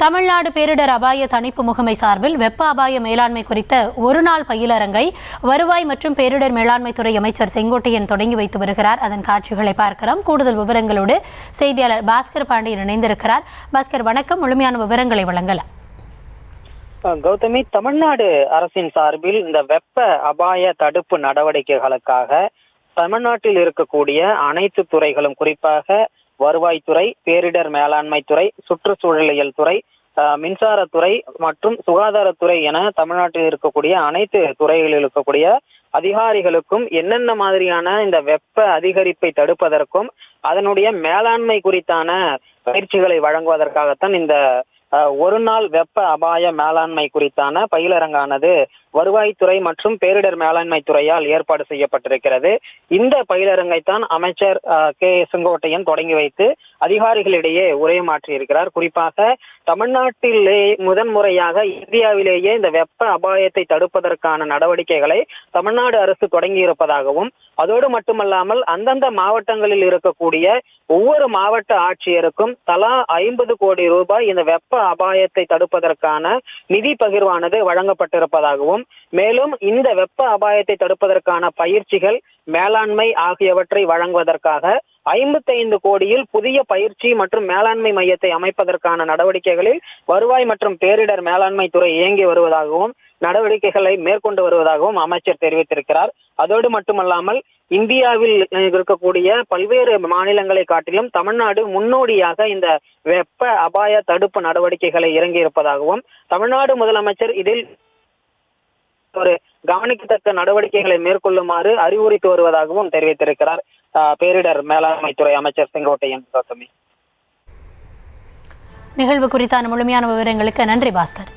தமிழ்நாடு பேரிடர் அபாய தணிப்பு முகமை சார்பில் வெப்ப அபாய மேலாண்மை குறித்த ஒருநாள் பயிலரங்கை வருவாய் மற்றும் பேரிடர் மேலாண்மைத்துறை அமைச்சர் செங்கோட்டையன் தொடங்கி வைத்து வருகிறார். அதன் காட்சிகளை பார்க்கலாம். கூடுதல் விவரங்களோடு செய்தியாளர் பாஸ்கர் பாண்டியன் இணைந்திருக்கிறார். பாஸ்கர், வணக்கம். முழுமையான விவரங்களை வழங்கலாம். கௌதமி, தமிழ்நாடு அரசின் சார்பில் இந்த வெப்ப அபாய தடுப்பு நடவடிக்கைகளுக்காக தமிழ்நாட்டில் இருக்கக்கூடிய அனைத்து துறைகளும், குறிப்பாக வருவாய்த்துறை, பேரிடர் மேலாண்மை துறை, சுற்றுச்சூழலியல் துறை, மின்சாரத்துறை மற்றும் சுகாதாரத்துறை என தமிழ்நாட்டில் இருக்கக்கூடிய அனைத்து துறைகளில் இருக்கக்கூடிய அதிகாரிகளுக்கும் என்னென்ன மாதிரியான இந்த வெப்ப அதிகரிப்பை தடுப்பதற்கும் அதனுடைய மேலாண்மை குறித்தான பயிற்சிகளை வழங்குவதற்காகத்தான் இந்த ஒரு நாள் வெப்ப அபாய மேலாண்மை குறித்தான பயிலரங்கானது வருவாய்த்துறை மற்றும் பேரிடர் மேலாண்மை துறையால் ஏற்பாடு செய்யப்பட்டிருக்கிறது. இந்த பயிலரங்கைத்தான் அமைச்சர் செங்கோட்டையன் தொடங்கி வைத்து அதிகாரிகளிடையே உரையாற்றியிருக்கிறார். குறிப்பாக தமிழ்நாட்டிலே முதன்முறையாக இந்தியாவிலேயே இந்த வெப்ப அபாயத்தை தடுப்பதற்கான நடவடிக்கைகளை தமிழ்நாடு அரசு தொடங்கி இருப்பதாகவும், அதோடு மட்டுமல்லாமல் அந்தந்த மாவட்டங்களில் இருக்கக்கூடிய ஒவ்வொரு மாவட்ட ஆட்சியருக்கும் தலா 50 கோடி ரூபாய் இந்த வெப்ப அபாயத்தை தடுப்பதற்கான நிதி பகிர்வானது வழங்கப்பட்டிருப்பதாகவும், மேலும் இந்த வெப்ப அபாயத்தை தடுப்பதற்கான பயிற்சிகள், மேலாண்மை ஆகியவற்றை வழங்குவதற்காக 55 கோடியில் புதிய பயிற்சி மற்றும் மேலாண்மை மையத்தை அமைப்பதற்கான நடவடிக்கைகளில் வருவாய் மற்றும் பேரிடர் மேலாண்மை துறை இயங்கி வருவதாகவும், நடவடிக்கைகளை மேற்கொண்டு வருவதாகவும் அமைச்சர் தெரிவித்திருக்கிறார். அதோடு மட்டுமல்லாமல் இந்தியாவில் இருக்கக்கூடிய பல்வேறு மாநிலங்களை காட்டிலும் தமிழ்நாடு முன்னோடியாக இந்த வெப்ப அபாய தடுப்பு நடவடிக்கைகளை இறங்கி இருப்பதாகவும், தமிழ்நாடு முதலமைச்சர் இதில் ஒரு கவனிக்கத்தக்க நடவடிக்கைகளை மேற்கொள்ளுமாறு அறிவுறுத்தி வருவதாகவும் தெரிவித்திருக்கிறார் பேரிடர் மேலாண்மை துறை அமைச்சர் செங்கோட்டையன். நிகழ்வு குறித்தான முழுமையான விவரங்களுக்கு நன்றி பாஸ்கர்.